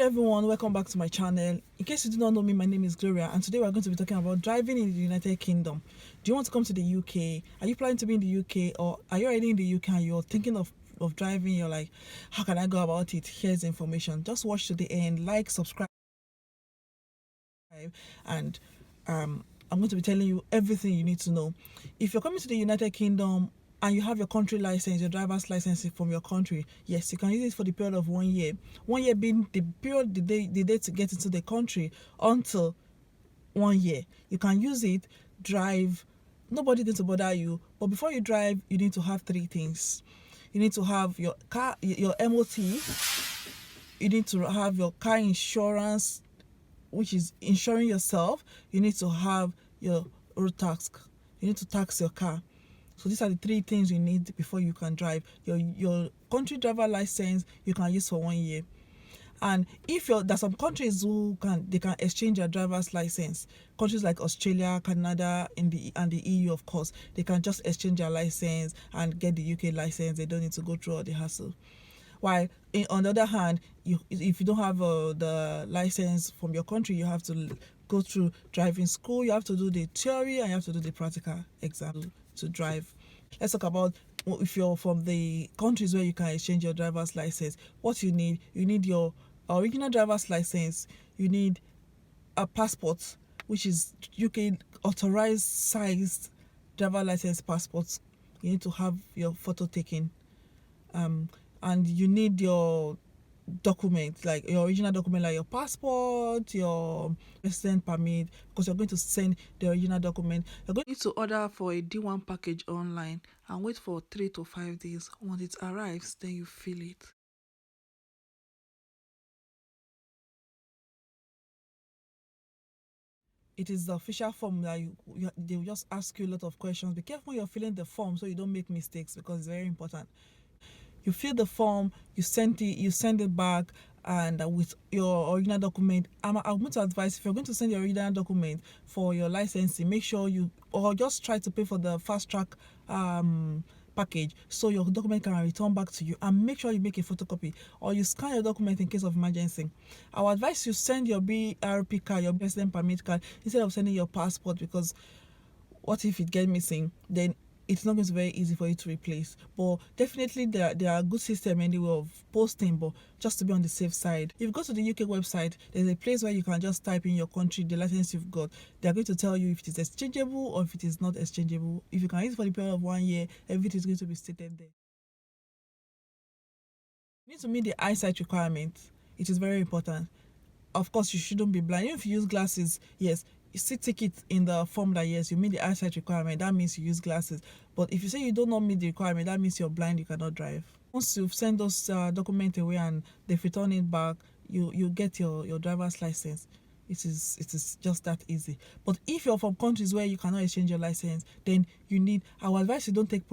Hello everyone, welcome back to my channel. In case you do not know me, my name is Gloria, and today we're going to be talking about driving in the United Kingdom. Do you want to come to the UK? Are you planning to be in the UK, or are you already in the UK and you're thinking of driving? You're like, how can I go about it? Here's the information. Just watch to the end, like, subscribe, and I'm going to be telling you everything you need to know. If you're coming to the United Kingdom and you have your country license, your driver's license from your country, yes, you can use it for the period of 1 year. 1 year being the period, the day to get into the country until 1 year. You can use it, drive, nobody going to bother you. But before you drive, you need to have 3 things. You need to have your car, your MOT. You need to have your car insurance, which is insuring yourself. You need to have your road tax. You need to tax your car. So these are the 3 things you need before you can drive. Your country driver license you can use for 1 year. And if there's some countries who can exchange their driver's license. Countries like Australia, Canada, and the EU, of course, they can just exchange their license and get the UK license. They don't need to go through all the hassle. While on the other hand, if you don't have the license from your country, you have to go through driving school. You have to do the theory and you have to do the practical exam to drive. Let's talk about if you're from the countries where you can exchange your driver's license. What you need your original driver's license. You need a passport, which is UK authorized sized driver license passport. You need to have your photo taken. And you need your document, like your original document, like your passport, your resident permit, because you're going to send the original document. You're going to order for a D1 package online and wait for 3 to 5 days. Once it arrives, then you fill it. It is the official form that they will just ask you a lot of questions. Be careful when you're filling the form so you don't make mistakes, because it's very important. You fill the form, you send it back, and with your original document. I'm going to advise, if you're going to send your original document for your licensing, make sure or just try to pay for the fast track package so your document can return back to you, and make sure you make a photocopy or you scan your document in case of emergency. I would advise you send your BRP card, your resident permit card, instead of sending your passport, because what if it gets missing? Then it's not going to be very easy for you to replace. But definitely there are a good system anyway of posting, but just to be on the safe side. If you go to the UK website, there's a place where you can just type in your country, the license you've got. They're going to tell you if it is exchangeable or if it is not exchangeable. If you can use it for the period of 1 year, everything is going to be stated there. You need to meet the eyesight requirement. It is very important. Of course, you shouldn't be blind. Even if you use glasses, yes, you still take it in the form that yes, you meet the eyesight requirement. That means you use glasses. But if you say you do not meet the requirement, that means you're blind, you cannot drive. Once you've sent those documents away and they've returned it back, you get your driver's license. It is just that easy. But if you're from countries where you cannot exchange your license, then I will advise you don't take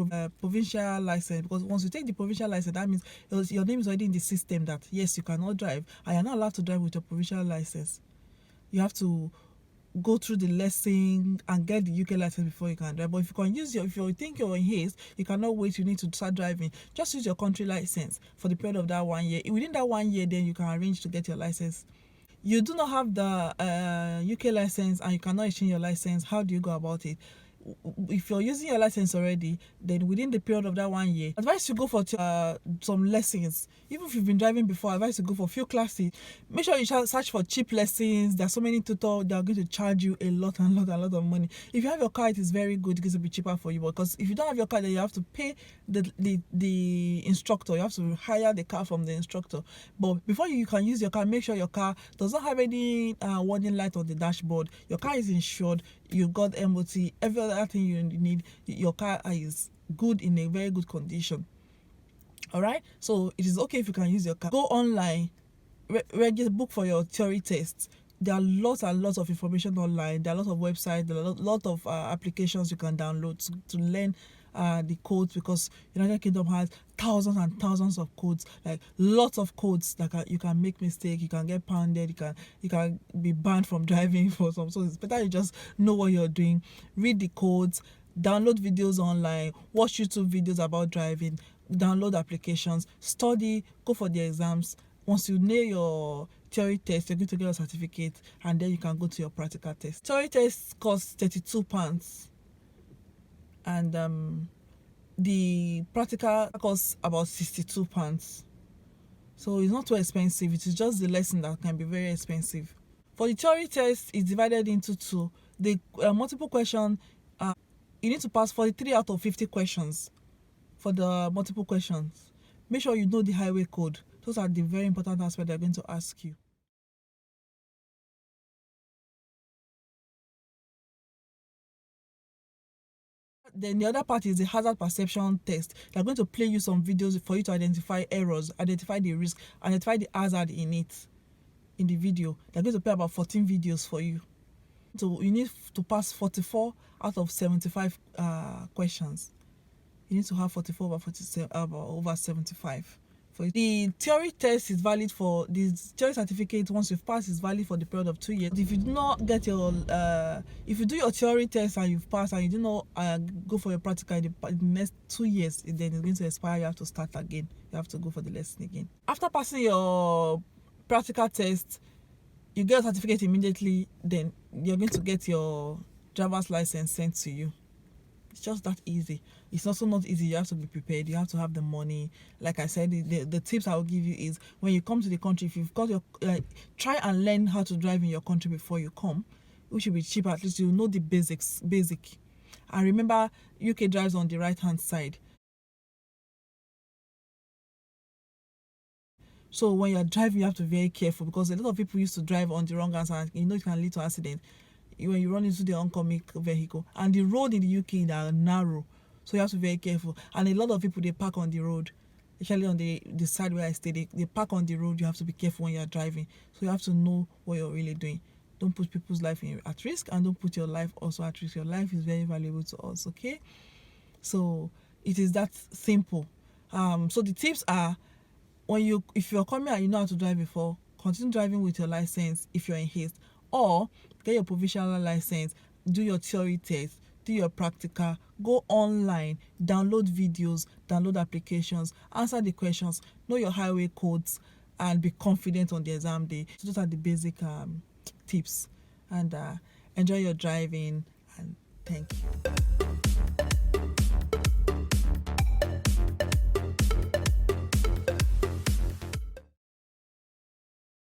provincial license, because once you take the provincial license, that means your name is already in the system that yes, you cannot drive, and you're not allowed to drive with your provincial license. You have to go through the lesson and get the UK license before you can drive. But if you think you're in haste, you cannot wait, you need to start driving, just use your country license for the period of that 1 year. Within that 1 year, then you can arrange to get your license. You do not have the UK license and you cannot exchange your license. How do you go about it? If you're using your license already, then within the period of that 1 year, advise you go for some lessons. Even if you've been driving before, advise you go for a few classes. Make sure you search for cheap lessons. There's so many tutors that are going to charge you a lot of money. If you have your car, it is very good because it'll be cheaper for you. Because if you don't have your car, then you have to pay the instructor. You have to hire the car from the instructor. But before you can use your car, make sure your car does not have any warning light on the dashboard. Your car is insured. You got MOT, every other thing you need. Your car is good, in a very good condition. All right, so it is okay if you can use your car. Go online, register, book for your theory tests. There are lots and lots of information online. There are lots of websites. There are lot of applications you can download to learn the codes, because United Kingdom has thousands and thousands of codes, like lots of codes that you can make mistake, you can get pounded, you can be banned from driving for some. So it's better you just know what you're doing, read the codes, download videos online, watch YouTube videos about driving, download applications, study, go for the exams. Once you nail theory test, you're going to get your certificate, and then you can go to your practical test. Theory test costs £32, and the practical costs about £62. So it's not too expensive. It is just the lesson that can be very expensive. For the theory test, it's divided into two. The multiple question, you need to pass 43 out of 50 questions for the multiple questions. Make sure you know the highway code. Those are the very important aspects they're going to ask you. Then the other part is the hazard perception test. They're going to play you some videos for you to identify errors, identify the risk, identify the hazard in it, in the video. They're going to play about 14 videos for you. So you need to pass 44 out of 75 questions. You need to have 44 over 75. The theory test is valid for the theory certificate. Once you've passed, is valid for the period of 2 years. If you do not get your if you do your theory test and you've passed and you do not go for your practical in the next 2 years, then it's going to expire. You have to start again. You have to go for the lesson again. After passing your practical test, you get a certificate immediately. Then you're going to get your driver's license sent to you. It's just that easy. It's also not easy. You have to be prepared. You have to have the money. Like I said, the tips I will give you is when you come to the country, if you've got your try and learn how to drive in your country before you come, which will be cheaper. At least you know the basic. And remember, UK drives on the right hand side. So when you're driving, you have to be very careful, because a lot of people used to drive on the wrong hand side. You know, it can lead to accident when you run into the oncoming vehicle. And the road in the UK are narrow, so you have to be very careful. And a lot of people, they park on the road, especially on the side where I stay. They park on the road. You have to be careful when you're driving. So you have to know what you're really doing. Don't put people's life at risk, and don't put your life also at risk. Your life is very valuable to us, okay? So it is that simple. So the tips are, if you're coming and you know how to drive before, continue driving with your license if you're in haste, or get your provisional license, do your theory test, do your practical, go online, download videos, download applications, answer the questions, know your highway codes, and be confident on the exam day. So those are the basic tips. And enjoy your driving, and thank you.